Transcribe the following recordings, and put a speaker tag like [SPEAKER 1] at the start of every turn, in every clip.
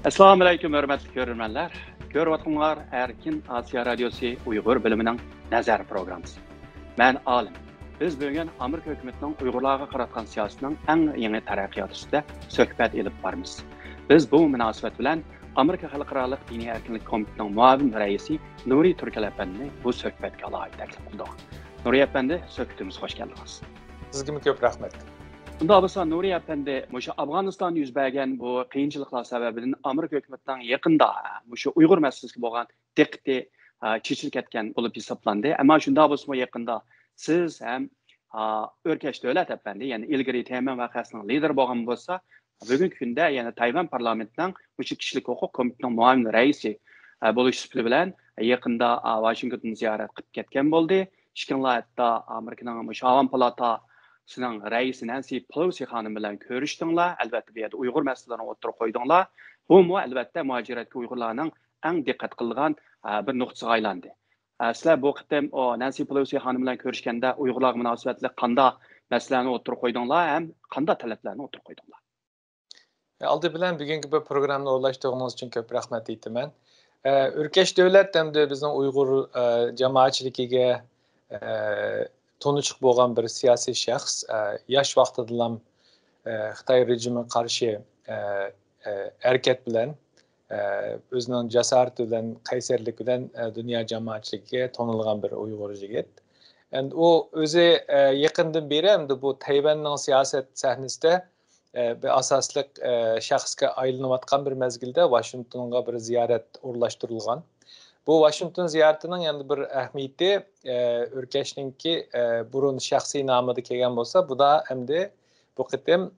[SPEAKER 1] Assalamu alaykum hörmətli görürmənlər. Görüyatqanlar Erkin Asiya Radiosu Uyğur bölümünün nəzər proqramısı. Mən Alim. Biz bugün Amerika hökumətinin Uyğurlarga qaratqan siyasətinin ən yeni tərəqqiyatı üstə söhbət edib barmız. Biz bu münasibət bilan Amerika Xalqaralıq Dini Erkinlik Komitetining muavin rəisi Nuri Turkal əpəndini bu söhbətə alayı təklif qıldıq. Nuri əpəndi, söhbətimiz xoş gəldiniz.
[SPEAKER 2] Sizga ko'p rahmat.
[SPEAKER 1] Bunda bo'lsa Nuri əpəndi, məşə Afğanistan yüz bergan bu qiyinchiliklar səbəbindən Amerika hökumətinin yaqında məşə Uyğur məsələsiga bo'lgan diqqəti çeçilib ketgan bo'lib hisoblandı. Amma shunda bo'lsa yaqında siz ham Örkeş Dövlət əpəndi, yəni ilgari Tayvan vaqəsinin lideri bo'lgan bo'lsa, bugungi kunda yəni Tayvan parlamentinin məşə kishilik huquq komitetining muavin raisi bo'lish sifati bilan yaqında Washington ziyorat qilib ketgan bo'ldi. Ishkinlar hatto Amerikaning Mushavan palata Sizin reisi Nancy Pelosi xanım bilan ko'rishdinglar. Albatta bu yerda Uyg'ur masalalarini o'tirib qo'ydinglar. Bu albatta muhojiratga Uyg'urlarning eng diqqat qilgan bir nuqtaga aylandi. Sizlar bu qitim Nancy Pelosi xanım bilan ko'rishganda Uyg'urlarga munosabatli qanday masalalarni o'tirib qo'ydinglar, ham qanday talablarni o'tirib qo'ydinglar?
[SPEAKER 2] Aldı bilan bugungi bu programni o'rlashtirganingiz uchun ko'p rahmat aytaman. Örkeş Dövlət hamda bizning Uyg'ur jamoatchiligiga Tonuçuq bo'lgan bir siyosiy shaxs yosh vaqtidan Xitoy rejimiga qarshi harakat bilan o'zining jasorati bilan, qaysarligi bilan dunyo jamoatchiligiga tanilgan bir Uyg'ur yigit. Endi u o'zi yaqindan beri hamda bu Tayvanning siyosat sahnasida bir asosli shaxsga aylanayotgan bir mezgilda Washingtonga bir ziyorat o'rlashtirilgan. Bu Washington ziyoratının yani bir ahmiyeti Örkeş'ninki burun şahsi namıda kelgan bo'lsa, bu da hem de bu qitim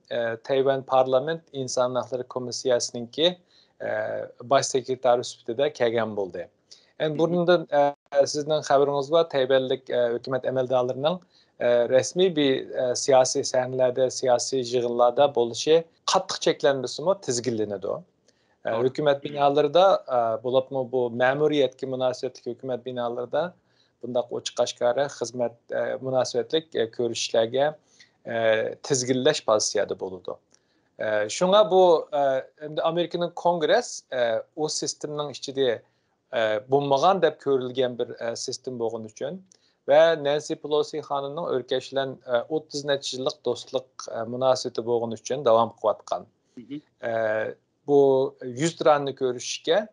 [SPEAKER 2] Tayvan Parlament İnsan Hakları Komissiyasınınki baş sekretari sifatida kelgan bo'ldi. Yani bundan sizden haberiniz var, Tayvanlik hükümet amaldorlarining resmi bir siyasi sahnelerde, siyasi yig'inlarda bo'lishi qattiq cheklanmasimi tizginlanadi o. Hükümet binaları da bu memuriyetki münasebetlik hükümet binaları da bunda ochiq aşkara hizmet münasebetlik görüşlerge tizginleş pozitsiyada bo'ladi. Şuna bu Amerika'nın Kongres o sistemin içinde bulmagan deb ko'rilgan bir sistem bo'lgani uchun ve Nancy Pelosi xonimning Örkeş bilan 30 necha yillik do'stlik munosabati bo'lgani uchun davom qilayotgan. Bu 100 liranı görüşke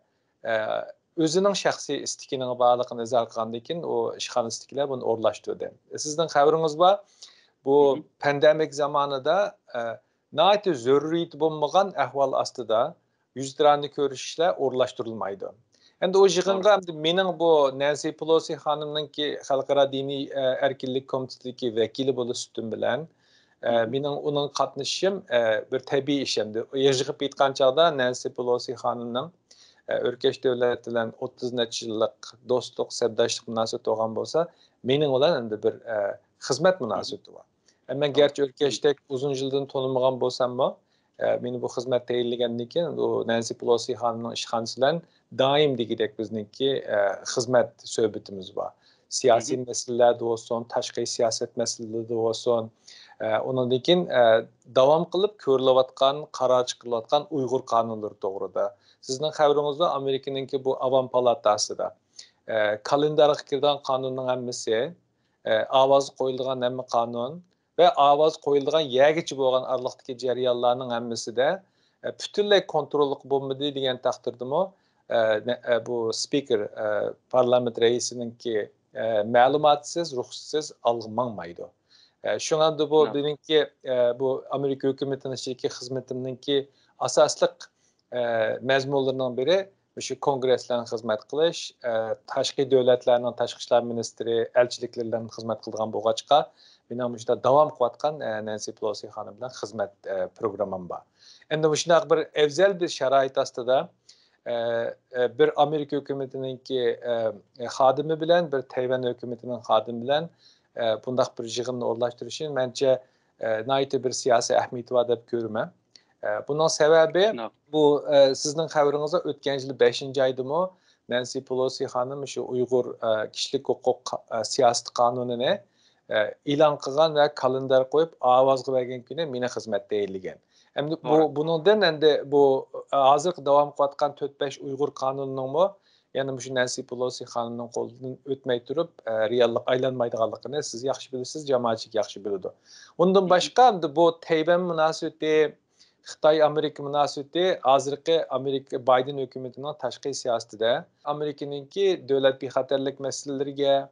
[SPEAKER 2] özünün şəxsi istikinin bağlılığını nazar qılandan o işxana istiklər bunu orlaşdırdı. Sizden xəbəriniz var. Bu pandemik zamanında nəhayət zəruriyeti bulmagan əhval astıda 100 liranı görüşlər orlaşdırılmaydı. Endi o yığınğa mening bu Nancy Pelosi xanımның ki Xalqara Dini Erkinlik Komitetidagi vəkili bo'lishim bilan mening onun qatnashishim bir tabiiy ish endi. Yig'ib aytgan chog'da Nancy Pelosi xonimning Örkeş Dövlət bilan 30 necha yillik do'stlik, sabdoshlik munosabati bo'lgan bo'lsa, mening bilan endi bir xizmat munosabati bor. Men garchi Örkeşdek uzun yildan tanımagan bo'lsam-mu, meni bu xizmat tayinlagandan keyin o Nancy Pelosi xonimning ishxonasi bilan doim degidek bizningki xizmat suhbatimiz bor. Siyosiy masalalarda bo'lsin, tashqi siyosat masalalarida bo'lsin, ondan keyin davom qilib ko'rilayotgan, qaror chiqarilayotgan Uyg'ur qonunlari to'g'rida. Sizning xabaringizda Amerikaninki bu Avam palatasida kalendarga kirgan qonunning hammasi, ovoz qo'yilgan hamma qonun ve ovoz qo'yilgan yagichi bo'lgan araliqdagi jarayonlarning hammasida butunlay kontrollik bo'lmadi degan taqdirdami bu speaker parlament raisininki ma'lumotsiz, ruxsatsiz alg'manmaydi. Şuna da bu benimki bu Amerika hükümetinin içindeki hizmetimdeki asaslık mezmunlarından biri şu kongreslerin hizmet kılış, taşqi devletlerinin taşqi işler ministri, elçiliklerinin hizmet kıldığı bu açıqa benim işte devam kılatkan Nancy Pelosi hanımdan hizmet programım var. Endi bu şuna bir evzel bir şerait aslında bir Amerika hükümetinninki xadimi bilen, bir Tayvan hükümetinin xadimi bilen bundaq bir yığınni o'rlashtirishni menimcha nəhayət bir siyasi əhəmiyyəti var deb görürəm. Bunun səbəbi bu sizning xəbərinizdə ötən il 5-ci aydımı Nancy Pelosi xanım şu Uyğur kişilik hüquq siyasət qanununu e'lon qilgan və kalendar qo'yib ovozga bergan kuni meni xizmatda e'lgan. Hem
[SPEAKER 1] Doğru.
[SPEAKER 2] bunundan endi bu hazır devam qılatqan 4-5 Uyghur kanununun mu yani şu Nancy Pelosi xanımның qo'lidan o'tmay turib, reallik aylanmaydiganligini siz yaxshi bilasiz, jamoatchilik yaxshi biladi. Undan boshqa endi bu Tayvan munosabati, Xitoy Amerika munosabati hozirgi Amerika Biden hukumatining tashqi siyosatida Amerikaningki davlat bexatarlik masalalariga,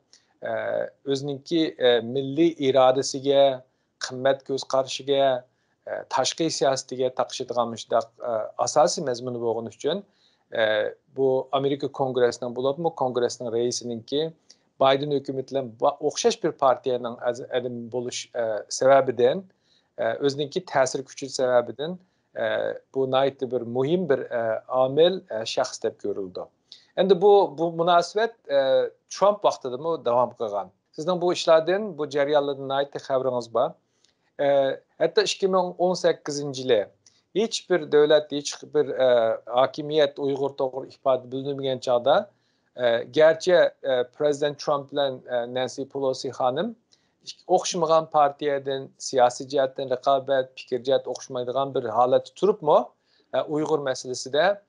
[SPEAKER 2] o'zininki milliy irodasiga, qimmat ko'z qarashiga, tashqi siyosatiga taqishadigan mushtaq asosiy mazmuni bo'lgani uchun bu Amerika Kongresining bo'libmi, Kongresining raisininki Biden hukumati bilan o'xshash bir partiyaning adam bo'lish sababidan, o'zininki ta'sir kuchi sababidan bu nayt bir muhim bir omil shaxs deb ko'rildi. Endi bu munosabat Trump vaqtida mu davom qilgan. Sizning bu ishlardan, bu jarayonlardan nayt xabaringiz bor? Hatta 2018-yili hiçbir devlet, hiçbir hakimiyet Uyghur toğru ifade bildirmeyen çağda gerçi Prezident Trump ile Nancy Pelosi hanım o'xshamagan partiyadan, siyosiy jihatdan raqobat, fikr jihat o'xshamaydigan bir holat turibmi? Uyg'ur masalasida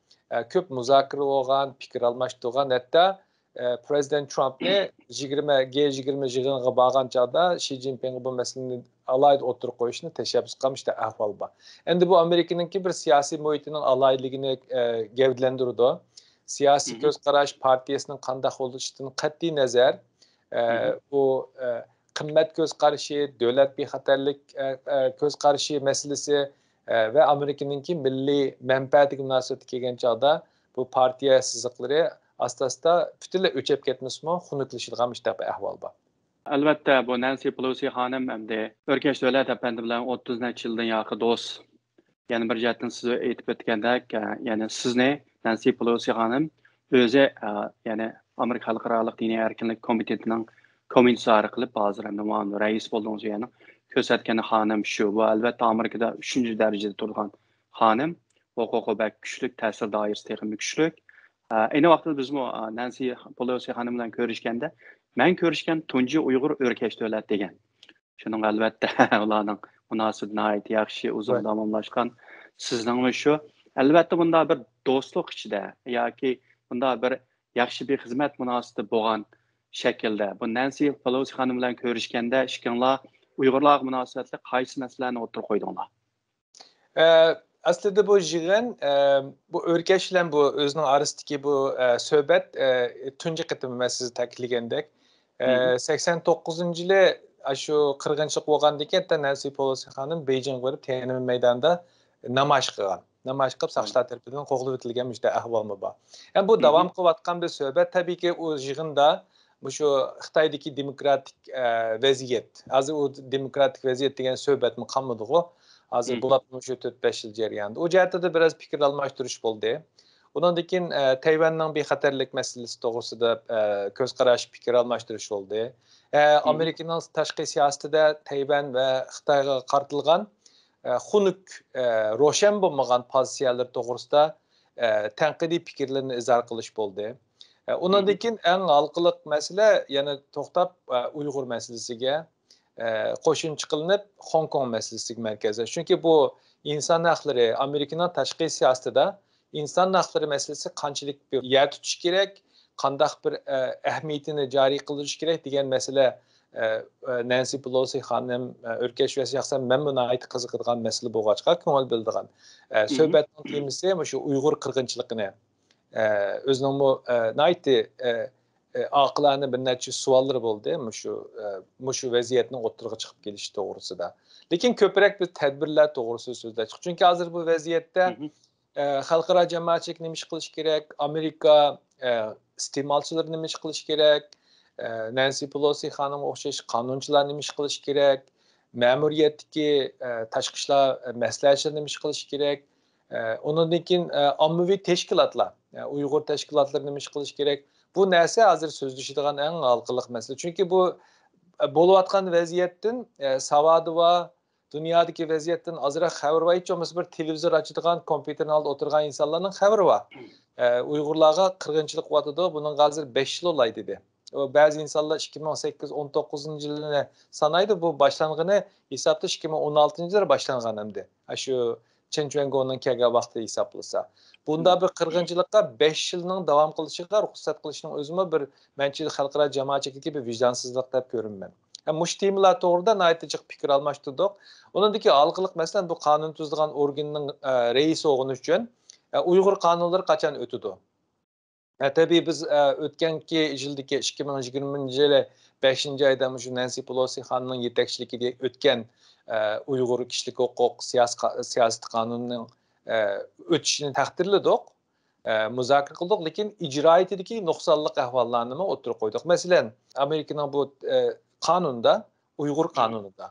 [SPEAKER 2] ko'p muzokara bo'lgan, fikr almashtirgan, hatto Prezident Trumpni G20 yig'iniga borgan chog'da Xi Jinping bu masalani alayda o'tirib qo'yishni tashabbus qilmishda ahvol bor. Endi bu Amerikaningki bir siyosiy muhitining alayligini gavdlantirdi. Siyosiy ko'z qarash partiyasining qanday bo'lishidan qat'iy nazar bu qimmat ko'z qarashi, davlat bexatarlik ko'z qarashi masalasi ve Amerikaningki milliy manfaatiga munosabat kelgan chog'da bu partiya siziqlari asta-asta butunlay o'chib ketmasmi, xunuklashadigan mushtaq ahvol bor.
[SPEAKER 1] Albatta bu Nancy Pelosi xanım endi Örkeş Davlat Efendi bilan 30 necha yildan yoqi do'st. Yani bir jihatdan siz aytib o'tgandek, yani sizni Nancy Pelosi xanım o'zi yani Amerika Xalqaro diniy erkinlik komitetining komissari qilib hozir endi rais bo'ldingiz yani ko'rsatgan xanım shu. Bu albatta Amerikada 3-darajada turgan xanım. Huquqi bak kuchli, ta'sir doirasi ham kuchli. Ayni vaqtda biz Nancy Pelosi xanım bilan ko'rishganda men ko'rishgan tunji Uyg'ur Örkeş davlat degan. Shuning albatta ularning munosib nihoyat yaxshi uzun davomlashgan. Sizning shu albatta bunda bir do'stlik ichida yoki bunda bir yaxshi bir xizmat munosabati bo'lgan shaklda bu Nancy Pelosi xanım bilan ko'rishganda ishkinglar Uyg'urlar munosabatli qaysi masalalarni o'tirib qo'ydinglar?
[SPEAKER 2] Aslında bu yığın, bu Örkeş bilan bu o'zining orasidagi bu suhbat tunji qitim men sizni ta'kidlagandek 89-yili shu qirg'inchilik bo'lgandan keyin Nancy Pelosi xonim Beijingga borib Tiananmen maydonida namoyish qilgan. Namoyish qilib saqchilar tarafidan qo'g'lab o'tilgan mushtaq ahvolmi bor. Yani bu davom qilayotgan bir suhbat tabiiyki u yig'inda şu Xitoydagi demokratik vaziyat, hozir u demokratik vaziyat degan suhbatmi qolmadi-ku. Hozir bulatmış 4-5 yil jarayonida. O jihatda biraz fikr almashtirish bo'ldi. Undan keyin Tayvanning bexatarlik masalasi to'g'risida ko'z qarash, fikr almashtirish bo'ldi. Amerikaning tashqi siyosatida Tayvan va Xitoyga qartilgan xunuk ro'shan bo'lmagan pozitsiyalar to'g'risida tanqidiy fikrlarni izhor qilish bo'ldi. Undan keyin eng halqiliq masala yana to'xtab Uyg'ur masalasiga qo'shimcha qilinib Hong Kong masalasiga markazda. Chunki bu inson haqlari Amerikaning tashqi siyosatida inson haqlari masalasi qanchalik bir yer tutish kerak, qanday bir ahamiyatini joriy qilish kerak degan masala Nancy Pelosi xonim Örkesh va shaxsan men buni aytib qiziqadigan masala bo'lg'achqa ko'ngil bildirgan. Suhbatning temasi shu Uyg'ur qirg'inchiligini o'zining bu nayti aqlani bir necha savollar bo'ldi shu vaziyatning o'tirg'i chiqib kelishi to'g'risida. Lekin ko'proq biz tadbirlar to'g'risida so'zlashdik. Chunki hozir bu vaziyatda xalqaro jamoatchilik nima ish qilish kerak, Amerika iste'molchilar nima ish qilish kerak, Nancy Pelosi xonim o'xshash qonunchilar nima ish qilish kerak, ma'muriyatdagi tashqi ishlar maslahatchilar nima ish qilish kerak, undan keyin ommaviy tashkilotlar, Uyg'ur tashkilotlari nima ish qilish kerak. Bu narsa hozir so'zlashadigan eng halqiliq masala. Chunki bu bo'layotgan vaziyatdan savodi va dunyodagi vaziyatdan ozroq xabar va hech bo'lmasa bir televizor ochadigan, kompyuterning oldida o'tirgan insonlarning xabari bor. Uyg'urlarga qirg'inchilik qilyotdi, buning hozir 5 yil bo'lay dedi. Ba'zi insonlar 2018-19-yilni sanaydi, bu boshlangani hisobda 2016-yilda boshlangan hamdi. Shu Chen Quango'nun kelgan vaqtida hisoblasa. Bunda bir qirg'inchilikqa 5 yilning davom qilishiga ruxsat qilishning o'zimi bir menchi xalqaro jamoatchilikka bir vijdonsizlik deb ko'raman. Mush temalar to'g'rida naytijiq fikr almashtirdik. Uningdagi halqiliq masalan bu qonun tuzadigan organning raisi o'g'ini uchun Uyg'ur qonunlari qachon o'tadi? Tabii biz o'tganki yildagi 2020 5 oyda shu Nancy Pelosi xonimning yetakchiligida o'tgan Uyg'ur kishilik huquq siyosat qonunining o'tishini taqdirladik, muzokara qildik, lekin ijroiyatidagi nuqsonlik ahvollarni o'tirib qo'ydik. Masalan, Amerikaning bu qonunda, Uyg'ur qonunida,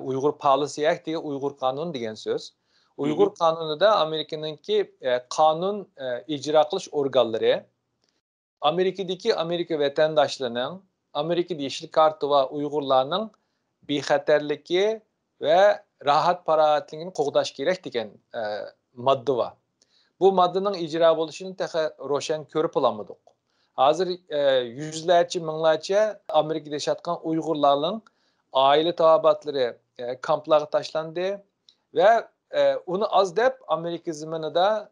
[SPEAKER 2] Uyg'ur Policy Act degan Uyg'ur qonuni degan so'z. Uyg'ur qonunida Amerikaningki qonun ijro qilish organlari Amerikadagi Amerika vatandoshlarının Amerikada yeşil kartı va Uyg'urlarning bexatarligi va rahat parovatligini qo'g'dash kerak degan modda bor. Bu moddaning ijro bo'lishini ro'shan ko'rib olmadik. Hozir yuzlarcha, minglarcha Amerikada yashayotgan Uyg'urlarning oila taobatlari kamplarga tashlandi va uni az deb Amerika ziminida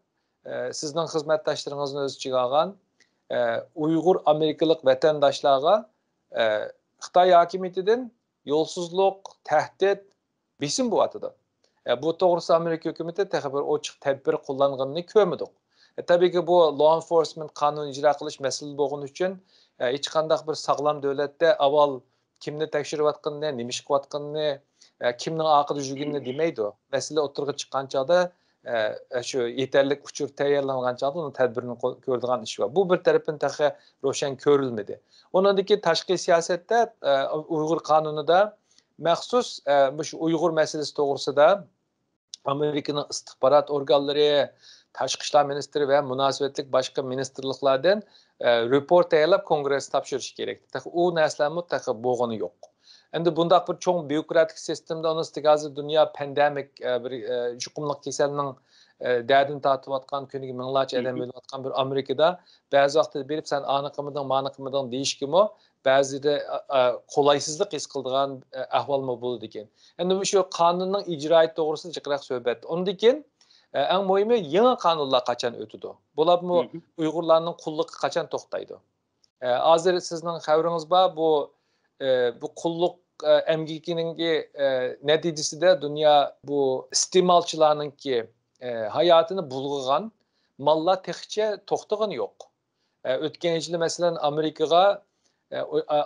[SPEAKER 2] sizning xizmatdoshlaringizni o'z ichiga olgan Uyg'ur Amerikalik vatandoshlarga Xitoy hokimiyatidan yo'lsizlik, tahdid, besim bo'lyapti. Bu to'g'risida Amerika hukumati bir ochiq tadbir qo'llanganini ko'rmadik. Tabiiyki bu law enforcement qonun ijro qilish masalasi bo'lgani uchun hech qanday bir sog'lom davlatda avval kimni tekshirayotganini, nima ish qilayotganini, kimning oqida yurganini demaydi. Masala o'tirg'i chiqqan chog'da shu yetarli uchur tayyorlangan chog'da uni tadbirini ko'radigan ish bor. Bu bir tarafdan ro'shan ko'rilmadi. Onundaki tashqi siyosatda Uyg'ur qonunida maxsus shu Uyg'ur masalasi to'g'risida Amerikaning istixborot organlari, tashqi ishlar ministri va munosabatli boshqa ministerliklardan report tayyorlab kongressga topshirish kerak. U narsalar mutlaqo bo'lgani yo'q. Endi bundaq bir cho'ng byurokratik sistemda uni ustiga hozir dunyo pandemik bir yuqumli kasalning dardini tortayotgan, kuniga minglarcha odam o'layotgan bir Amerikada ba'zi vaqtda berib sen aniqmidan deyishgimi, ba'zida qolaysizlik his qiladigan ahvolmi bo'ldi ekan. Endi shu qonunning ijroiyat to'g'risida jiqroq suhbat. Undan keyin eng muhimi yangi qonunlar qachon o'tadi? Bularmi Uyg'urlarning qulluqi qachon to'xtaydi? Hozir sizning xabaringiz bor, bu qulluq emgikining neticesinde dünya bu iste'molchilarningki hayotini bulg'agan mallar textcha to'xtagan yo'q. O'tgan yili masalan Amerikaga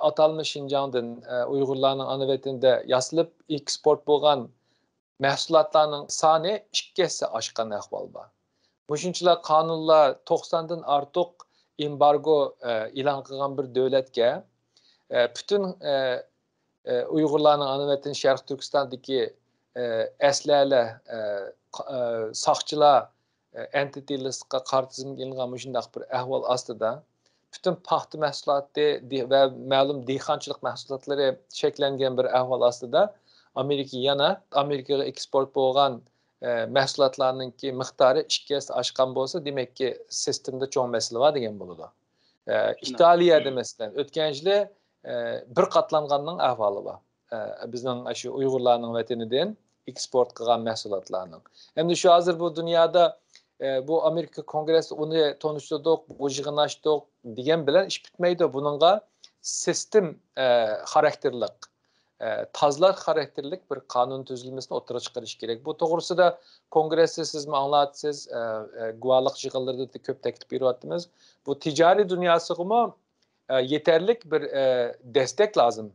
[SPEAKER 2] atalmış Şinjan'dan Uyg'urlarning ana vatanida yasilib eksport bo'lgan mahsulotlarning soni 2 hassa oshgan ahvol bor. Mushunchalar qonunlar 90 dan ortiq embargo e'lon qilgan bir davlatga bütün Uyg'urlarning ana vatan Sharq Turkistondagi aslarlar, soqchilar entity-listga qartizimga ilingan shunday bir ahvol ostida bütün paxta mahsuloti va ma'lum dehqonchilik mahsulotlari shaklangan bir ahvol ostida Amerikaga eksport bo'lgan mahsulotlarningki miqdori 2 hassa oshgan bo'lsa, demakki sistemda cho'ng masala bor degan bo'ladi. Italiyada masalan o'tgan yili bir qatlanganning ahvoli bor. Bizning shu Uyg'urlarning vatanidan eksport qilgan mahsulotlarning. Endi shu hozir bu dunyoda bu Amerika Kongressi uni tanishtirdik, yig'inlashdik degan bilan ish bitmaydi. Buningga sistem xarakterlik, tazlar xarakterlik bir qonun tuzilmasini o'tirib chiqarish kerak. Bu to'g'risida Kongressda siz ma'lumotsiz, guvohlik yig'inlarida ko'p taklif beryapmiz. Bu tijoriy dunyosiga yeterlik bir destek lazım.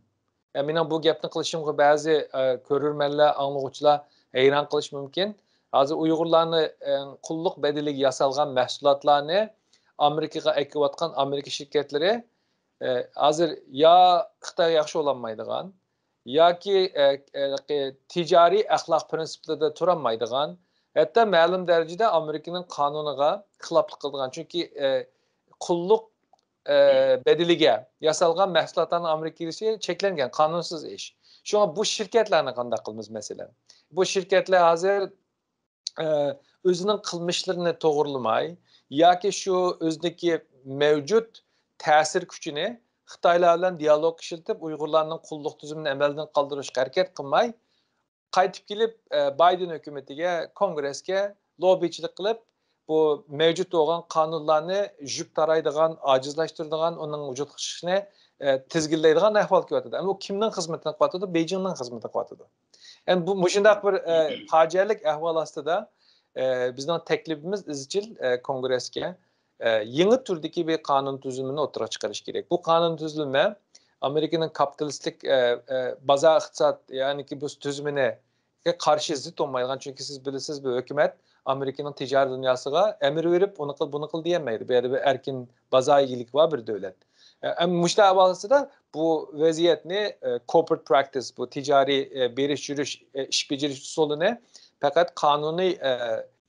[SPEAKER 2] Mening bu gapni qilishimga ba'zi ko'rurmanlar, anglag'uvchilar hayron qilish mumkin. Hozir Uyg'urlarni qulluq bedeliga yasalgan mahsulotlarni Amerikaga ekayotgan Amerika shirkatlari hozir yo Xitoy yaxshi ololmaydigan yoki tijoriy axloq prinsiplarida turolmaydigan, hatto ma'lum darajada Amerikaning qonuniga xiloflik qiladigan. Chunki qulluq bedeliga yasalgan mahsulotlarning Amerikada cheklangan qonunsiz ish. Shunga bu shirkatlarni qanday qilamiz masalan? Bu shirkatlar hozir o'zining qilmishlarini to'g'rilamay yoki shu o'zidagi mavjud ta'sir kuchini Xitoylar bilan dialog ishlatib, Uyg'urlarning qulluq tuzumini amaldan qoldirishga harakat qilmay, qaytib kelib Biden hukumatiga, Kongressga lobbichilik qilib, bu mevcut bo'lgan qonunlarni jub taraydigan, ajizlashtiradigan, uning vujud chiqishini tizginlaydigan ahvol kelyapti. Ama bu kimning xizmatini qilyapti? Beijingning xizmatini qilyapti. Yani bu shunday bir fojialik ahvol ostida bizning taklifimiz izchil Kongressga yangi turdagi bir qonun tuzumini o'tirib chiqarish kerak. Bu qonun tuzumi Amerika'nın kapitalistik bozor iqtisod, ya'ni ki bu tuzumini qarshi zid olmaydigan, chunki siz bilasiz bu hukumat Amerika'nın ticaret dünyasına emir verip onu kıl bunu kıl diyemeydi. Bir bir erkin bozor egilik var bir devlet. Ama müşteri havası da bu vaziyetini corporate practice, bu ticari beriş yürüyüş, iş beceriş usulüne fakat kanuni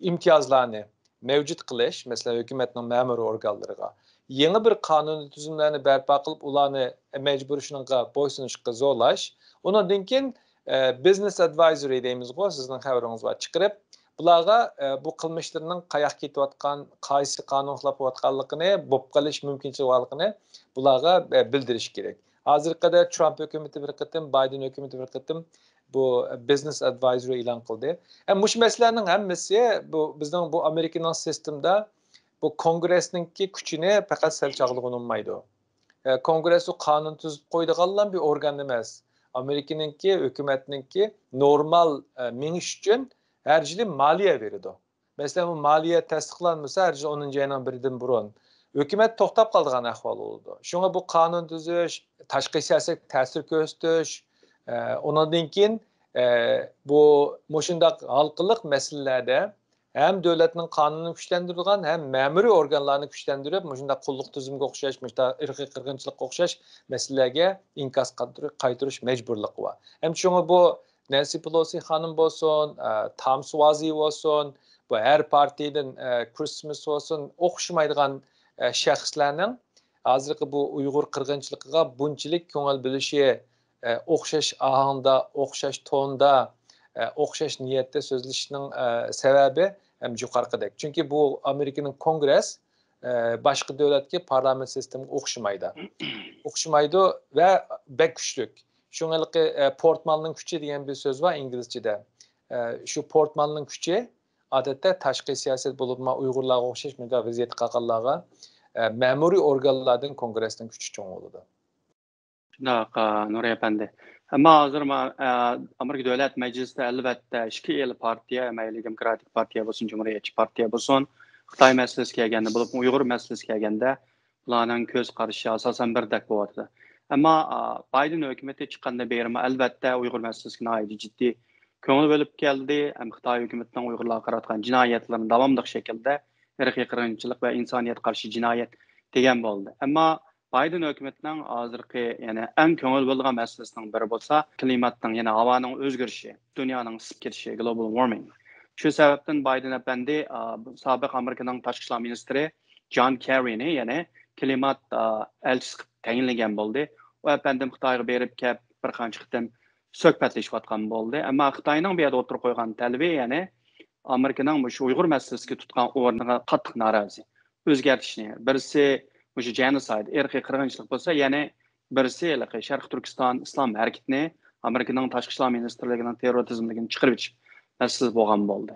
[SPEAKER 2] imtiyazlarını mevcut kılış, mesela hükümetin memur organlarına yeni bir kanun tüzümlerini berpa kılıp ulanı mecbur şununla boysunuşqa zorlaş. Ondan dinkin business advisory deyimiz bu, sizin haberiniz var çıkarıp bularga bu qilmishlarning qayoqqa ketayotgan, qaysi qonun xilop o'tganligini, bo'p qilish mumkinchiliklarini bularga bildirish kerak. Hozirga qadar Trump hukumati bir qatim, Biden hukumati bir qatim bu business advisory e'lon qildi. Mush masalalarning hammasi bu bizning bu Amerikaning sistemida bu kongressninki kuchini faqat sal chog'liq unmaydi. Kongress qonun tuzib qo'ydiganlar bir organ emas. Amerikaninki hukumatninki normal minish uchun her yıl maliye verirdi. Mesela bu maliye tasdiqlanmasa her yıl 10. ayının birinden burun. Hükümet to'xtab qolgan ahvol oldu. Şuna bu kanun tuzish, tashqi siyosat ta'sir ko'rsatish, ondan keyin bu mushundaq halqiliq masalalarda hem devletning qonunini kuchlantirgan, hem ma'muriy organlarni kuchlantirib, mushundaq qulluq tuzumga o'xshash, mushundaq irqiy qirg'inchilikqa o'xshash masalalarga inkas qaytarish majburligi bor. Hem shunga bu Nancy Pelosi hanım olsun, Tom Suozzi olsun, bu her partiden Christmas olsun, o'xshamaydigan shaxslarning hozirgi bu Uyg'ur qirg'inchiligiga bunchalik ko'ngil bilishi, o'xshash ahangda, o'xshash tonda, o'xshash niyatda so'zlashining sababi ham yuqorqidek. Chunki bu Amerikaning Kongress boshqa davlatga parlament sistemiga o'xshamaydi. O'xshamaydi va bek kuchlik. Şungalıqı portmanның küçü diyen bir söz var İngilizce'de. Şu portmanның küçü adette taşqi siyaset bulunma Uygurlarga o'xshash mega vaziyat qaqallarga ma'muriy organlardan kongressning kuchi cho'ng bo'ladi.
[SPEAKER 1] Shundoq, Nuriy Efendi. Ammo hozir Amerika Davlat Majlisida albatta ikki el partiya, mayli Demokratik partiya bo'lsin, Cumhuriyetçi partiya bo'lsin, Xitoy masalasi kelganda bo'lib, Uyg'ur masalasi kelganda ularning ko'z qarashi asosan birdek bo'lyapti. Ammo Biden hukumati chiqqanda berimi albatta Uyg'ur masalasiga nihoyatda jiddiy ko'ngil bo'lib keldi. Xitoy hukumatining Uyg'urlarga qaratgan jinoyatlarini davomli shaklda irqiy qirg'inchilik va insoniyatga qarshi jinoyat degan bo'ldi. Ammo Biden hukumatining hozirgi ya'ni eng ko'ngil bo'lgan masalasining biri bo'lsa, klimatning, ya'ni havoning o'zgarishi, dunyoning isib ketishi, global warming. Shu sababdan Biden apandi sobiq Amerikaning tashqi ishlar ministri John Kerry'ni, ya'ni klimat elchisi tayinlagan bo'ldi. U apandim Xitoyga berib kelib bir qancha qitim suhbatlashayotgan bo'ldi. Ammo Xitoyning bu yerda o'tirib qo'ygan talabi, ya'ni Amerikaning shu Uyg'ur masalasiga tutgan o'rniga qattiq norozi. O'zgartishni, birisi o'sha genocide, irqiy qirg'inchilik bo'lsa, ya'ni birisi Sharq Turkiston islom harakatini Amerikaning tashqi ishlar ministrligining terrorizmligini chiqarib chiqib masalasi bo'lgan bo'ldi.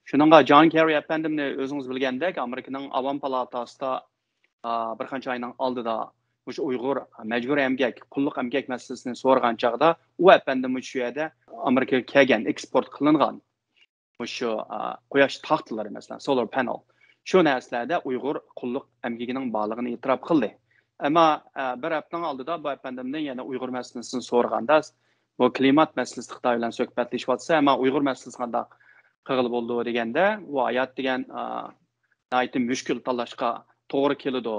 [SPEAKER 1] Shuningga John Kerry apandimni o'zingiz bilgandek, Amerikaning Avam palatasida bir qancha oyning oldida o'sha Uyg'ur majburiy emgak, qulluq emgak masalasini so'ragan chog'da u apandim shu yerda Amerikaga kelgan, eksport qilingan o'sha quyosh taxtalari, masalan, solar panel, shu narsalarda Uyg'ur qulluq emgagining borligini e'tirof qildi. Ammo bir haftaning oldida bu apandimdan yana Uyg'ur masalasini so'raganda, bu klimat masalasi Xitoy bilan suhbatlashyapsa, ammo Uyg'ur masalasi qanday qilib bo'ldi deganda, bu hayot degan aytim mushkul tanlashga to'g'ri keladi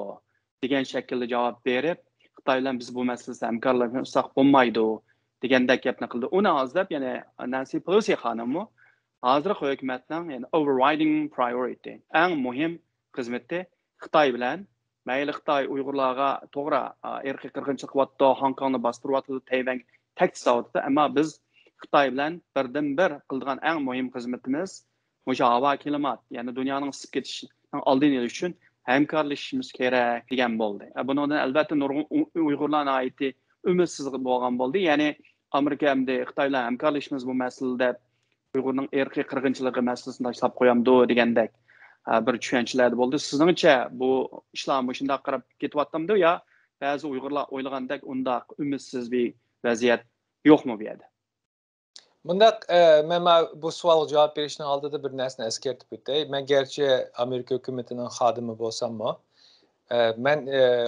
[SPEAKER 1] degan shaklda javob berib, Xitoy bilan biz bu masalada hamkorlikni usaq bo'lmaydi degandek gapni qildi. Uni hozirlab yana Nancy Pelosi xonimi hozirgi hukumatning, ya'ni overriding priority, eng muhim xizmati Xitoy bilan, mayli Xitoy Uyg'urlarga to'g'ri irqiy qirg'inchilik qilyapti, Hong Kongni bostiryapti, Tayvan taksiyapti, ammo biz Xitoy bilan birdan bir qilgan eng muhim xizmatimiz o'sha havo klimat, ya'ni dunyoning isib ketishining oldini olish uchun hamkorlashishimiz kerak degan bo'ldi. Bundan albatta nurg'un Uyg'urlarning ayeti umidsiz bo'lgan bo'ldi. Ya'ni Amerika hamda Xitoy bilan hamkorlashishimiz bu masalada Uyg'urning irqiy qirg'inchiligi masalasini tashlab qo'yamdi degandek bir tushunchalar bo'ldi. Sizningcha bu ishlar shunday qarab ketyaptimi yo ba'zi Uyg'urlar o'ylagandek undaq umidsiz bir vaziyat yo'qmi bu yerda?
[SPEAKER 2] Bundaq men bu savolga javob berishning oldida bir narsani eskartib o'tay. Men gerçi Amerika hukumatining xodimi bo'lsam-mu, men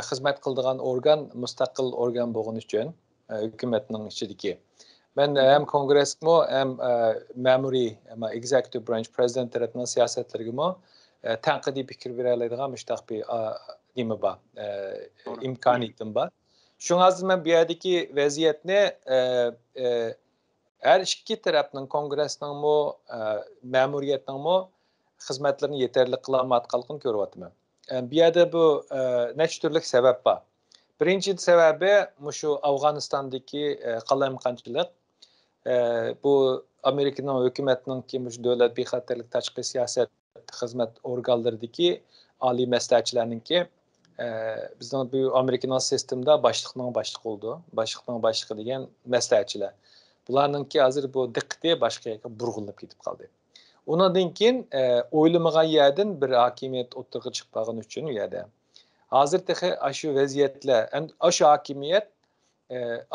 [SPEAKER 2] xizmat qiladigan organ mustaqil organ bo'lgani uchun hukumatning ichidagi. Men hem kongressmi, hem ma'muriy, executive branch president tarafining siyosatlariga tanqidiy fikr bera oladigan mushtaq bir nima bor, imkoniyatim bor. Shunga men bu yerdagi vaziyatni her iki tarafning kongressningmi, ma'muriyatningmi xizmatlarini yeterli qilolmayotganligini ko'ryapman. Bu yerda bu necha turli sabab bor. Birinchi sababi shu Afg'onistondagi qalamqonchilik. Bu Amerikaning hukumatining shu davlat bexatarlik tashqi siyosat xizmat organlaridagi oliy maslahatchilarningki bizning bu Amerikaning sistemida boshliqning boshliq bo'ldi. Boshliqning boshlig'i degan maslahatchilar. Bularninki hozir bu diqqati boshqa yerga burg'ilib ketib qoldi. Undan keyin o'ylamagan yerdan bir hokimiyat o'tirg'i chiqqani uchun u yerda. Hozir shu vaziyatlar, shu hokimiyat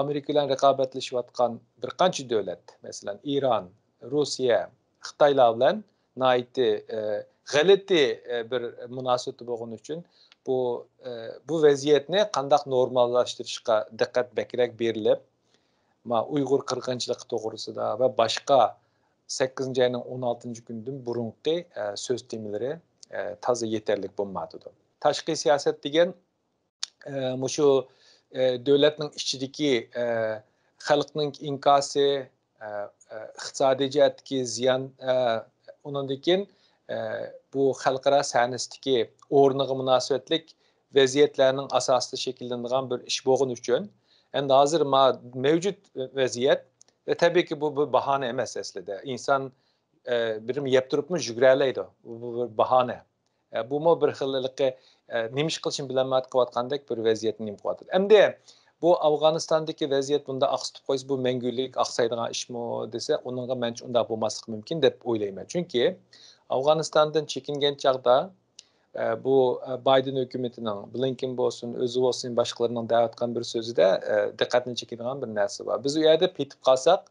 [SPEAKER 2] Amerika bilan raqobatlashayotgan bir qancha davlat, masalan Iran, Rossiya, Xitoylar bilan naiti g'alati bir munosabat bo'lgani uchun bu vaziyatni qanday normallashtirishga diqqat bakrak berilib, Uyg'ur qirg'inchiligi to'g'risida va boshqa 8 ayning 16 kundan burungi so'z temalari toza yetarli bo'lmadi. Tashqi siyosat degan shu davlatning ichidagi xalqning inkosi, iqtisodiy jihatdagi ziyon, undan keyin bu xalqaro sahnasidagi o'rniga munosabatlik vaziyatlarning asosida shakllangan bir ish bo'lgani uchun endi hozir mevcut vaziyat ve tabii ki bu bir bahane emas aslida. İnsan birim yeb turibmi yuguralaydi. Bu bir bahane. Bu bir xilliqi nima ish qilishini bilolmay qilayotgandek bir vaziyatni nima qilyapti. Endi bu Afg'onistondagi vaziyat bunda aqsitib qo'ysa bu mangulik aqsaydigan ishmi desa, uningga mencha unda bo'lmasligi mumkin deb o'ylayman. Chunki Afg'onistondan chekingan chaqda bu Biden hukumatining Blinken bo'lsin, o'zi bo'lsin boshqalarining da'vatgan bir so'zida diqqatni chekadigan bir narsa bor. Biz u yerda petib qolsak,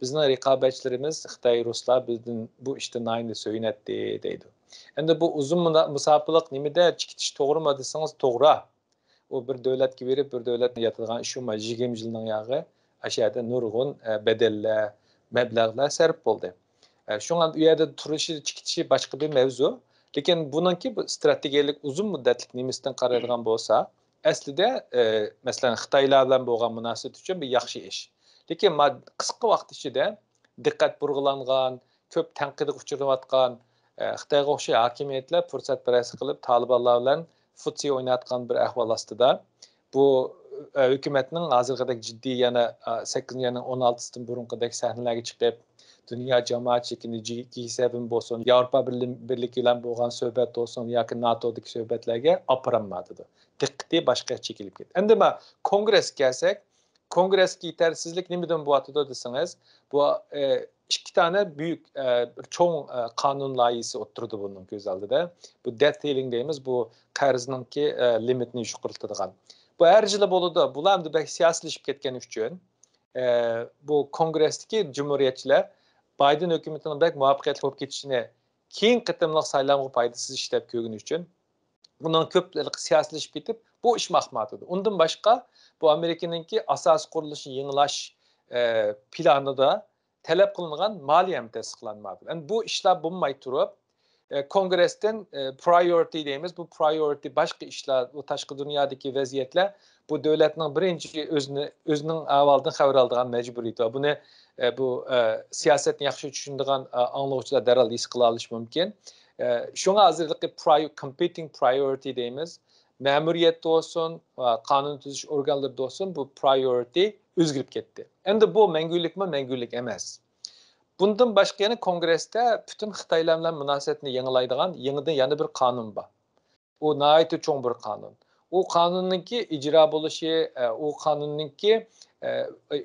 [SPEAKER 2] bizning raqobatchilarimiz Xitoy, Ruslar bizdan bu ishda nayni so'yinadi deydi. Endi bu uzun musofilik nimada chekitish to'g'rimi desangiz to'g'ri. U bir davlatga berib, bir davlatga yatadigan ish emas. 20 yilning yog'i o'sha yerda nurg'un bedellar, mablag'lar sarf bo'ldi. Shunga u yerda turishi, chekitishi boshqa bir mavzu. Lekin bununki bu strategiyalik uzun muddatlik nimasidan qaraydigan bo'lsa, aslida masalan Xitoylar bilan bo'lgan munosabat uchun bir yaxshi ish. Lekin qisqa vaqt ichida diqqat burg'ulangan, ko'p tanqidga uchrayotgan Xitoyga o'xshagan hokimiyatlar fursatparast qilib Talibanlar bilan futsi o'ynayotgan bir ahvol ostida bu hukumatning hozirgidek jiddiy yana 8 yana 16 burunqidek sahnalarga chiqib dünya cemaatçiliğini G7 bo'lsin, Yevropa Birligi bilan bo'lgan suhbat bo'lsin yoki NATO'dagi suhbatlarga aparolmadi. Diqqati boshqa chekilib ketdi. Endi kongress kelsak, kongressga yetersizlik nimadan bo'lyapti desangiz, bu ikki tane büyük cho'ng qonun loyihasi o'tirdi bunun ko'z oldida. Bu debt ceiling deymiz, bu qarzningki limitini yuqoriltiradigan. Bu har yili bo'ladi. Bular ham bek siyosiylashib ketgani uchun bu kongressdagi jumhuriyatchilar Biden hukumatining bek muvaffaqiyatli bo'lib ketishini keyin qitimliq saylovga foydasiz ishlab ko'rgani uchun bundan ko'plik siyosiylashib ketib, bu ish mahmat edi. Undan boshqa bu Amerikaningki asos qurilishini yangilash planida talab qilingan moliya ham tasdiqlanmadi. Endi bu ishlar bo'lmay turib, kongressdan priority deymiz. Bu priority boshqa ishlar, bu tashqi dunyodagi vaziyatlar bu davlatning birinchi o'zining avvaldan xabar oladigan majburiyati. Buni bu siyosatni yaxshi tushunadigan anglovchilar darhol his qila olishi mumkin. Shunga hozirgi competing priority deymiz. Ma'muriyatda olsun, qonun tuzish organlarida olsun bu priority o'zgarib ketdi. Endi bu mangulik emas. Bundan boshqa yana kongressda butun Xitoylar bilan munosabatni yangilaydigan yangidan yana bir qonun bor. U nihoyatda cho'ng bir qonun. o kanunninki icra bo'lishi, o kanunninki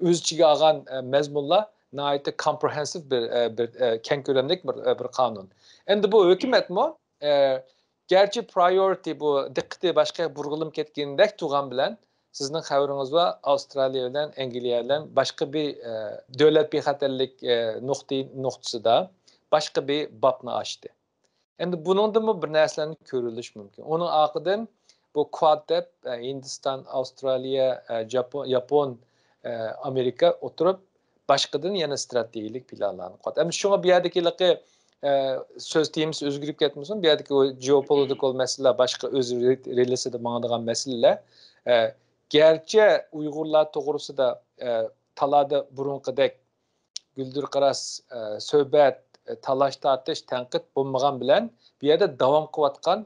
[SPEAKER 2] o'z ichiga olgan mazmunlar nihoyatda comprehensive bir keng ko'lamlik bir qonun. Endi bu hukumatmi gerçi priority bu diqqati boshqa burg'ilib ketgandek turgan bilan sizning xabaringiz va Avstraliya bilan Angliya bilan boshqa bir davlat bexatarlik nuqtasida boshqa bir babni ochdi. Endi buningda bir narsalarni ko'rilish mumkin. Uning orqadan bu Quad deb Hindiston, Avstraliya, Yapon, Amerika o'tirib boshqadan yana strategik planlarni qo'ydi. Endi shunga bu yerdagi so'z tiyimiz o'zgarib ketmasin. Bu yerdagi o geopolitik masalalar boshqa o'z relasida ma'nodagan masalalar. Gerçi Uyg'urlar to'g'risida talada burunqidek güldürqaras söhbət, talaş tartış, tənqid bulmagan bilan bu yerda davam qilayotgan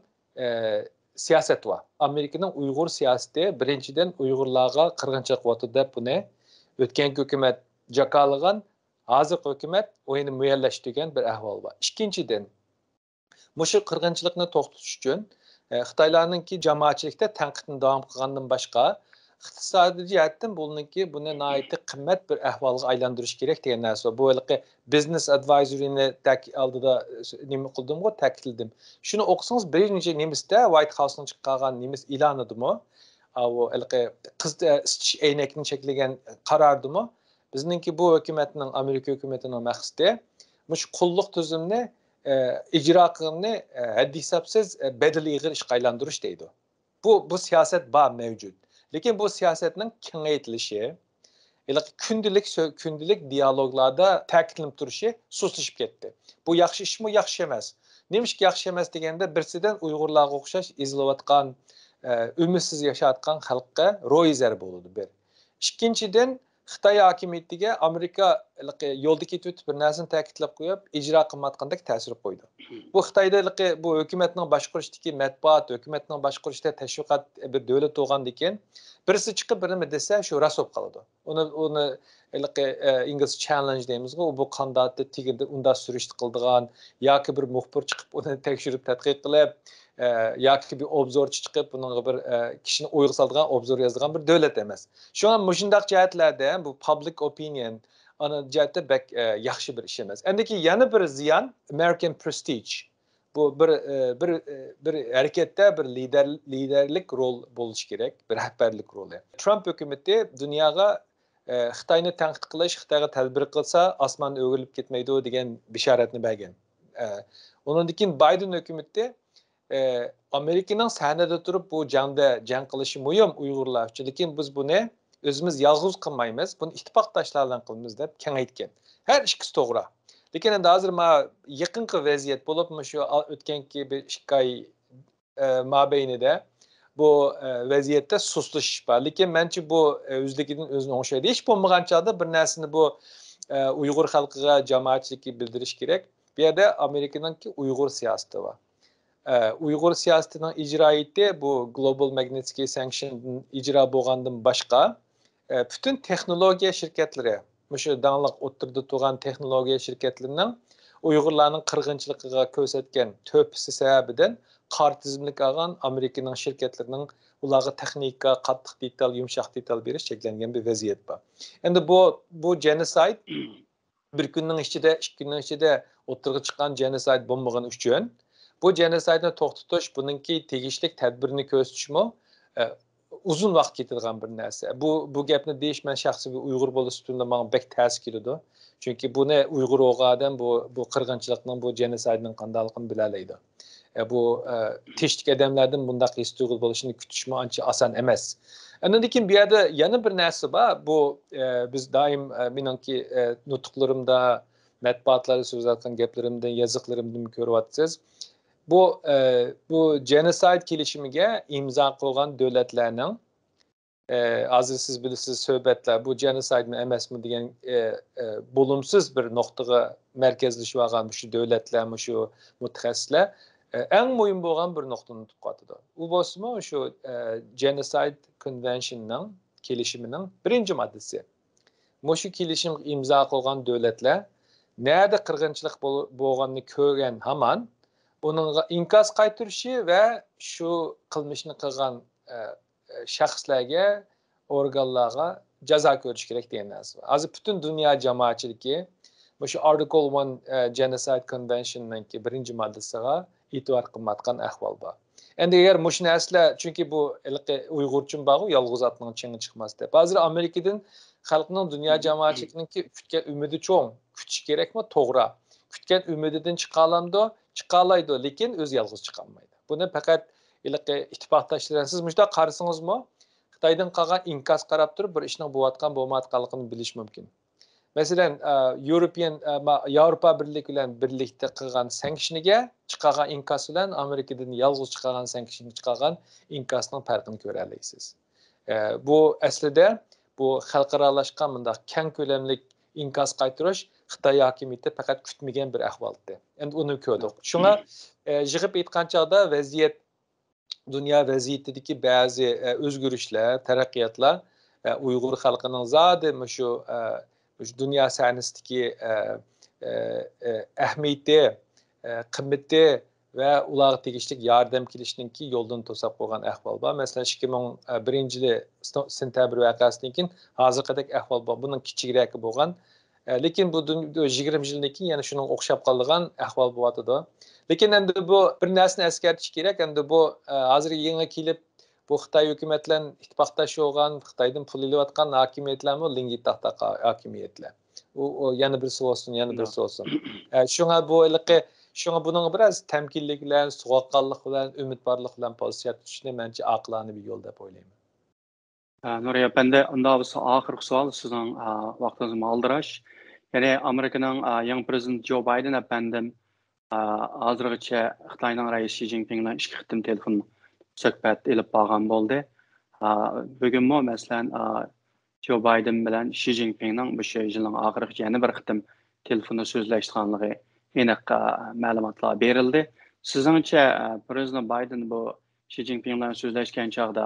[SPEAKER 2] siyaset var. Amerikanın Uyghur siyaseti birinchidan Uyg'urlarga qirg'inchilik qilyapti deb buni o'tgan hukumat jakalagan, hozirgi hukumat o'yini muallashtirgan bir ahvol var. Ikkinchidan, mushu qirg'inchilikni to'xtatish uchun Xitoylarninki jamoatchilikda tanqidni davom qilgandan boshqa iqtisodiy jihatdan buni nihoyatda qimmat bir ahvolga aylantirish kerak degan narsa. Bu business advisory'ni oldida nima qildimmi, ta'kidladim. Shuni o'qisangiz birinchi nemisda White House'ning chiqqan nemis e'lonidimi, o qiz isitish aynakini cheklagan qarordimi, bizningki bu hukumatning, Amerika hukumatining maqsadi mush qulluq tuzumni icra qilishni haddi hisobsiz bedel ig'ir ishga aylantirish deydi. Bu siyaset mevcut. Lekin bu siyasetning kengaytilishi, kundilik dialoglarda ta'kidlanib turishi sustlashib ketdi. Bu yaxshi ishmi, yaxshi emas. Nemishki yaxshi emas deganda birsidan Uyg'urlarga o'xshash ezilayotgan, umidsiz yashayotgan xalqqa ro'y zarb bo'ladi bir. Ikkinchidan Xitoy hokimiyatiga Amerika yo'lda ketib bir narsani ta'kidlab qo'yib, ijro qilmayotgandek ta'sir qo'ydi. Bu Xitoyda bu hukumatning boshqarishdagi matbuot, hukumatning boshqarishda tashviqot bir davlat bo'lgandan keyin birisi chiqib birimi desa, shu rost bo'lib qoladi. Uni ingliz challenge deymizmi, bu qanday tigindi unda surish qildigan yoki bir muxbir chiqib uni tekshirib tadqiq qilib yoki bir obzorchi chiqib bunga bir kishini o'yga soladigan obzor yozadigan bir davlat emas. Shunga mushundaq jihatlarda bu public opinion ana jihatda bak yaxshi bir ish emas. Endiki yana bir ziyon American prestige. Bu bir hareketdə bir liderlik rol bo'lishi kerak, bir rahbarlik roli. Trump hukumati dunyoga Xitoyni tanqid qilish, Xitoyga tadbir qilsa, osmon o'g'ilib ketmaydi degan bishoratni bergan. Undan keyin Biden hukumati Amerikaning sahnada turib bu jang qilishi muhim Uyg'urlar uchun, lekin biz buni o'zimiz yolg'iz qilmaymiz, buni ittifoqdoshlar bilan qilamiz deb kengaytgan. Har ikkisi to'g'ri. Lekin endi hozir yaqinqi vaziyat bo'lib, shu o'tganki bir 2 oy mobaynida bu vaziyatda suslashish bor. Lekin mencha bu o'zligidan o'zini o'xshaydi. Hech bo'lmagan chog'da bir narsani bu Uyg'ur xalqiga, jamoatchilikka bildirish kerak. Bu yerda Amerikaningki Uyg'ur siyosati bor. Uyg'ur siyosatining ijroiyati bu Global Magnitsky Sanction ijro bo'lgandan boshqa bütün texnologiya şirketlari, mushu danliq o'tirda turgan texnologiya şirketlarining Uyg'urlarning qirg'inchiligiga ko'rsatgan to'pisi sababidan qora tizimlik olgan Amerikaning shirkatlarining ularga texnika, qattiq detal, yumshoq detal berish cheklangan bir vaziyat bor. Endi bu genocide bir kunning ichida, 2 kunning ichida o'tirga chiqqan genocide bo'lmagan uchun bu genocide'ni to'xtatish, buningki tegishli tadbirni ko'rsatishmi uzun vaqt ketadigan bir narsa. Bu gapni deyish men shaxsiy bir Uyg'ur bo'lish uchun menga bek ta'sir keladi. Chunki buni Uyg'ur o'g'adan bu qirg'inchilikning, bu genocide'ning qandaligini bilalaydi. Bu teshlik odamlardan bundaq his tuyg'u bo'lishini kutishmi ancha oson emas. Lekin bu yerda yana bir narsa bor. Bu biz doim meningki nutqlarimda, matbuotlarda so'zlayotgan gaplarimdan, yoziqlarimdan ko'ryapsiz. Bu genocide kelishimiga imzo qo'ygan davlatlarning hozir siz bilasiz suhbatlar bu genocide'mi emasmi degan bo'lumsiz bir nuqtaga markazlashib olgan shu davlatlar, shu mutaxassislar eng muhim bo'lgan bir nuqtani tutib qoldi. U bo'lsa shu Genocide Convention'ning kelishimining birinchi moddasi. Shu kelishimga imzo qo'ygan davlatlar nerede qirg'inchilik bo'lganini ko'rgan hamon uningga inkos qaytirishi va shu qilmishni qilgan shaxslarga, organlarga jazo ko'rish kerak degan narsa bor. Hozir butun dunyo jamoatchiligi shu Article 1 Genocide Convention'ningki birinchi moddasiga e'tibor qilmayotgan ahvol bor. Endi agar mush narsalar, chunki bu Uyg'urchim bor, yolg'iz otning chingi chiqmas deb. Hozir Amerikadan xalqning dunyo jamoatchiligininki kutgan umidi cho'ng, kutish kerakmi? To'g'ri. Kutgan umididan chiqalamdi, chiqalaydi, lekin o'zi yolg'iz chiqolmaydi. Buni faqat ittifoqdoshlar siz mushta qarasingizmi? Xitoydan qolgan inkas qarab turib bir ishning bo'layotgan bo'lmayotganligini bilish mumkin. Masalan, Yevropa birligi bilan birlikda qilgan sankshiniga chiqargan inkas bilan Amerikadan yolg'iz chiqargan sankshiniga chiqargan inkasning farqini ko'ra olasiz. Bu aslida bu xalqaralashgan bunday keng ko'lamli inkas qaytirish Xitoy hokimiyati faqat kutmagan bir ahvolda. Endi uni ko'rdik. Shunga yig'ib aytgan chog'da vaziyat dünya vaziyatidagi ba'zi o'zgarishlar, taraqqiyotlar Uyg'ur xalqining zodi shu dünya sahnasidagi ahamiyati, qimmati va ularga tegishli yordam kelishninki yo'ldan to'sab qo'ygan ahvol bor. Masalan, 2001-yil sentabr voqeasidan keyin hozirgidek ahvol bor. Buning kichikroq bo'lgan. Lekin bu 20 yildan keyin yana shuning o'xshab qolgan ahvol bo'lyotdi. Lekin endi bu bir narsani eskartish kerak. Endi bu hozir yangi kelib bu Xitoy hukumat bilan ittifoqdosh bo'lgan, Xitoydan pul olayotgan hokimiyatlarmi, lingi taxta hokimiyatlar. U yana bir so'zsin, yana bir so'zsin. Shunga bu shunga buning biroz tamkinlik bilan, sovuqqonlik bilan, umidvorlik bilan pozitsiya tutishni menimcha aqloniy bir yo'l deb o'ylayman.
[SPEAKER 1] Nuriya, bende unda oxirgi savol sizning vaqtingizni aldirash. Ya'ni Amerikaning yangi prezident Joe Biden efendim hozirgacha Xitoyning raisi Xi Jinping bilan 2 qitim telefon suhbat elib borgan bo'ldi. Bugunmi masalan Joe Biden bilan Xi Jinpingning bu yilning oxirigacha yana bir qitim telefonda so'zlashganligi aniq ma'lumotlar berildi. Sizningcha prezident Biden bu Xi Jinping bilan so'zlashgan chog'da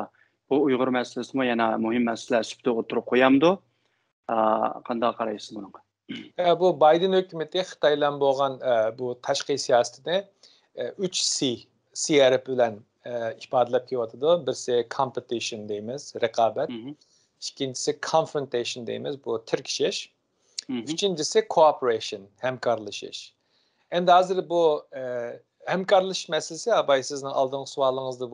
[SPEAKER 1] bu Uyg'ur masalasimi yana muhim masala sifatida o'tirib qo'yamdi? Qanday qaraysiz bunga?
[SPEAKER 2] Bu Biden hukumati Xitoy bilan bo'lgan bu tashqi siyosatini 3C harfi bilan ifodalab kelyotdi. Birisi competition deymiz, raqobat. İkincisi confrontation deymiz, bu tirkishish. Üçüncüsü cooperation, hamkorlashish. Endi hozir bu hamkorlashish masalasi, abay sizning oldingi savolingizda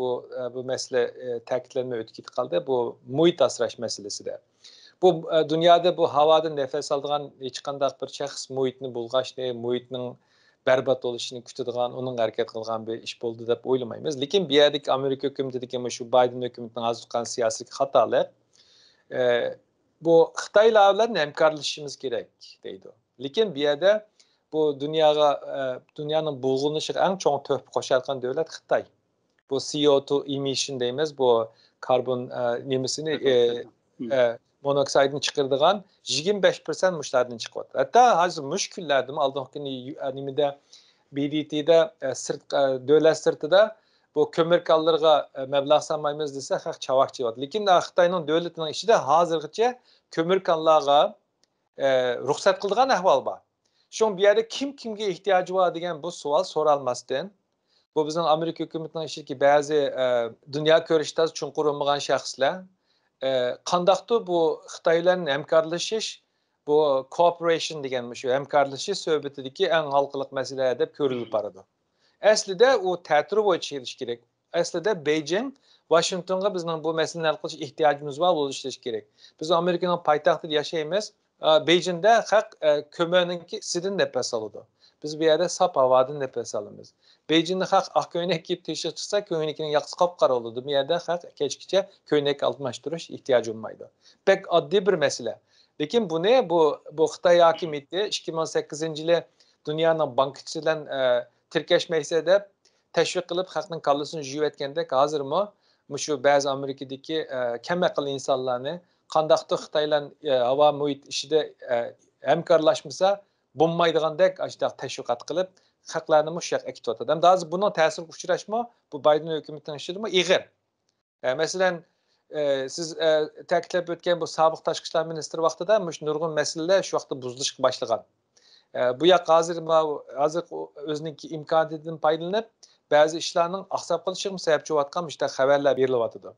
[SPEAKER 2] bu masala ta'kidlanmay o'tib qoldi. Bu muhit asrash masalasida. Bu dunyoda bu havodan nafas oladigan hech qanday bir shaxs muhitni bulg'ashni, muhitning barbod bo'lishini kutadigan, uning harakat qilgan bir ish bo'ldi deb o'ylamaymiz. Lekin bu yerdagi Amerika hukumatidagi shu Biden hukumatining hozir qilgan siyosiy xatolik bu Xitoylar bilan hamkorlashishimiz kerak deydi. Lekin bu yerda bu dunyoning bulg'unishiga eng chong to'p qo'shayotgan davlat Xitoy. Bu CO2 emission deymiz, bu karbon nemisini monoksidini chiqaradigan 25% mushlardan chiqyapti. Hatta hozir mushkullarda oldingi nimada BDT'da davlat sirtida bu ko'mir konlarga mablag' solmaymiz desa, haq chavoq chiyapti. Lekin Xitoyning davlatining ichida hozirgacha ko'mir konlarga ruxsat qilgan ahvol bor. Shu bu yerda kimga ehtiyoji bor degan bu savol so'ralmasdan, bu bizning Amerika hukumatining ishidagi ba'zi dunyo ko'rishida chunqur bo'lmagan shaxslar qandaqdir bu Xitoy bilan hamkorlashish, bu cooperation degan shu hamkorlashish suhbatidagi eng halqiliq masala deb ko'rilib boradi. Aslida u ta'tir bo'yicha kelish kerak. Aslida Beijing Washingtonga bizning bu masalani hal qilish ehtiyojimiz bor bo'lishi kerak. Biz Amerikaning poytaxtida yashaymiz. Beijingda haq ko'mirninki ichidan nafas oladi. Biz bu yerda sap havodan nafas olamiz. Beijingda haq oq ko'ylak kiyib teshib chiqsa, ko'ylakning yoqasi qop-qora bo'ladi. Bu yerda haq kechgacha ko'ylak almashtirish ehtiyoji bo'lmaydi. Pek oddiy bir masala. Lekin buni bu Xitoy hokimiyati 2008-yili dunyoning bankchisi bilan tirkashmaysa deb tashviq qilib xalqning kallasini yuvayotgandek, hozirmi shu ba'zi Amerikadagi kam aql insonlarni qandaqdir Xitoy bilan havo muhit ishida hamkorlashmasa bo'lmaydigandek ashta tashviqot qilib haqlarni mushaq akityotadi. Hamda hozir buning ta'siriga uchrashmi bu Biden hukumatining ishidami ig'ir. Masalan, siz ta'kidlab o'tgan bu sobiq tashqi ishlar ministri vaqtida nurg'un masalalar shu vaqtda buzilishga boshlagan. Bu yoq hozir o'zining imkoniyatidan foydalanib ba'zi ishlarning aqsab qolishiga sababchi bo'layotgan işte xabarlar berilyapti.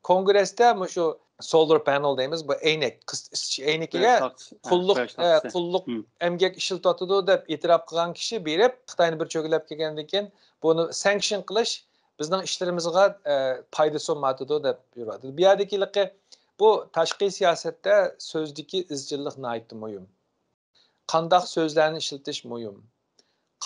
[SPEAKER 2] Kongressda shu solar panel deymiz, bu eynek, eynikiga qulluq emgak ishlatyapti deb e'tirof qilgan kishi berib, Xitoyni bir cho'kilab kelgandan keyin buni sanction qilish bizning ishlarimizga foydasi bo'lmadi deb yuradi. Bu yerdagi bu tashqi siyosatda so'zdagi izchillik nihoyatda muhim. Qandaq so'zlarni ishlatish muhim.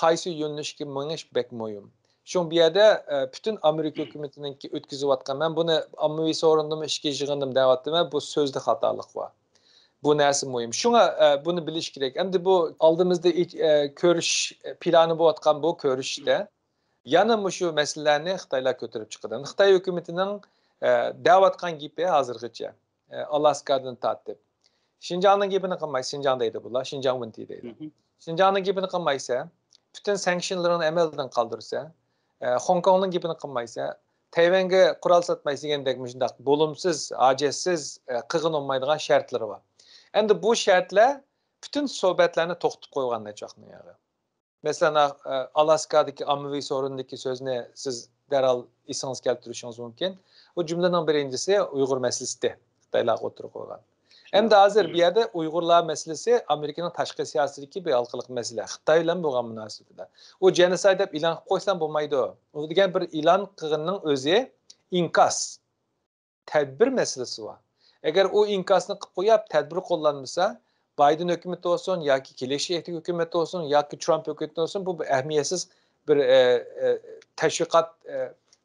[SPEAKER 2] Qaysi yo'nalishga minish bek muhim. Şu bir yerde bütün Amerika hükümetininki ötküzüvatkan, ben bunu ammaviy sorundum, işki yığındım devatdım, bu sözde hatalık var. Bu nersi muhim. Şuna bunu biliş gerek. Hem de bu aldığımızda görüş planı boğatkan bu görüşte, yanı şu meselelerini Xitaylar götürüp çıkıdan. Xitay hükümetinin devatkan gibi hazırgıca, Alaska'dan tatip. Şinjan'ın gibini kılmayız, Şinjan'daydı bunlar, Şinjan vıntideydi. Şinjan'ın gibini kılmaysa, bütün sanctionlarını emelden kaldırırsa, Hong Kong'un gibini kılmaysa, Tayvan'a kural satmaysa degandek şundaq bolumsuz, acissiz, qığın olmaydigan şartları var. Endi bu şartlar bütün sohbetlerini to'xtatib qo'ygandan chaqni yani. Mesela Alaska'daki ammaviy sorundaki sözünü siz derhal esingiz keltirishingiz mumkin. Bu cümlenin birincisi Uyg'ur meselesi. Xitoylar o'tirib qo'ygan. Hem de hazır bir yerde Uygurlar meselesi Amerika'nın tashqi siyosadagi bir halqılık mesele. Xitoy bilan bo'lgan munosabatda. O genocide deb e'lon qilib qo'ysam bo'lmaydi. O degan bir e'lon qilganning o'zi inkas, tadbir meselesi var. Eğer o inkasni qilib qo'yib, tadbir qo'llanmasa, Biden hükümeti olsun, yoki kelishli hükümeti olsun, yoki Trump hükümeti olsun, bu ehamiyatsiz bir teşviqat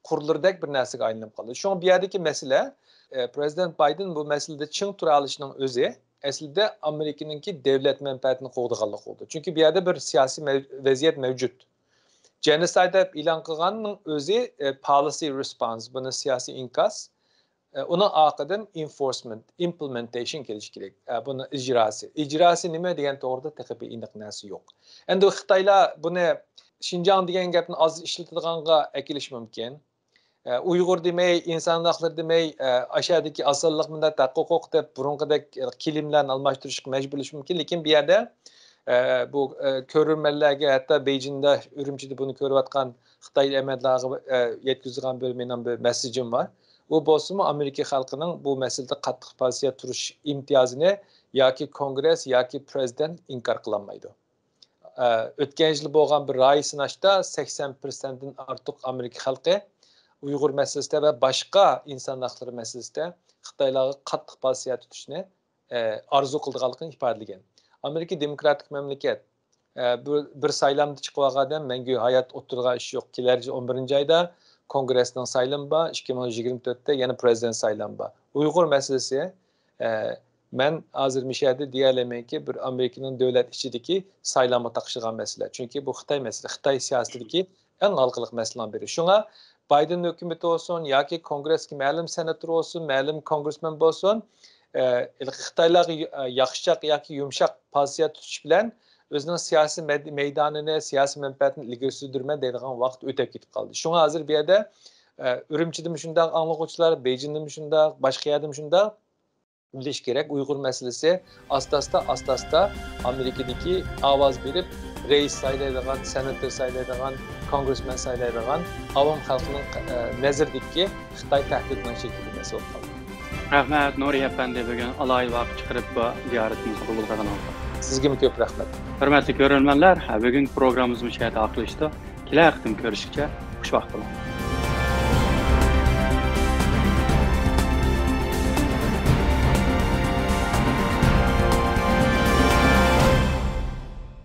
[SPEAKER 2] kurulurdek bir narsaga aylanib qoldi. Şu an bir yerdeki mesele Prezident Biden bu meselede çın tura alışının özü aslında Amerika'nınki devlet menfaatini qo'g'daganlik oldu. Çünkü bir yerde bir siyasi vaziyet mevcut. Genocide ilan qilganning o'zi policy response, buni siyasi inkas. Onun aqıdan enforcement, implementation kelish kerak. Buni ijrosi. Ijrosi nima degan to'g'rida taqibi aniq narsa yo'q. Endi Xitoylar buni Xinjiang degan gapni oz ishlatilganga akilish mumkin. Uyg'ur demey, insan hakları demey, aşağıdaki asallık millet huquq deb burunqidek kilimlarni almashtirishga majburlash mumkin. Lekin bir yerde bu ko'rurmanlarga, hatta Beijingda, Ürümçide bunu ko'rayotgan Xitoy emadlariga yetkazgan bir mening bir mesajim var. Bu bo'lsa Amerika xalqining bu masalada qattiq pozitsiya turish imtiyozini yoki Kongress yoki prezident inkor qilolmaydi. O'tgan yil bo'lgan bir ra'y sinashda 80%dan ortiq Amerika xalqi Uyghur meselesinde ve başka insan hakları meselesinde Xitoylarga qattiq pozitsiya tutishni arzu qilganligini ifodalagan. Amerika demokratik memleket. Bir saylamda chiqib olgandan mangu hayot o'tirgan ish yo'q. Kelarchi 11 oyda Kongressning saylami bor, 2024da yana prezident saylami bor. Uyg'ur meselesi men hozir mishada deyalamanki bir Amerikaning davlat ichidagi saylamga taqishgan masala. Chunki bu Xitoy meselesi, Xitoy siyosatidagi eng halqılık meselelerden biri. Şuna Biden hükümeti olsun, ya ki Kongreski ma'lum senator olsun, ma'lum kongressmen olsun, Xitoylar yaxshiroq yoki yumshoq pozitsiya tutish bilan o'zining siyosiy meydanini, siyosiy manfaatini ilgari surdirma deydigan vaqt o'tib ketib qoldi. Shunga hozir bu yerda Ürümchida shunday anglag'uvchilar, Beijingda shunday, boshqa yerda shunday bilish kerak. Uyg'ur masalasi asta-asta Amerikadagi ovoz berib reis saylaydigan, senator saylaydigan, kongressmen saylaydigan avam xalqining nazaridagi Xitoy tahdidining shakllanmasi bo'ldi.
[SPEAKER 1] Rahmat Nuri efendi, bugün alaylı vaqt chiqarib bu ziyoratimizni qabul qilganingizga.
[SPEAKER 2] Sizga ko'p rahmat.
[SPEAKER 1] Hurmatli ko'ruvchilar, bugun programmamiz bu yerda oxirlashdi. Kelajaqda ko'rishguncha xushvaqt bo'ling.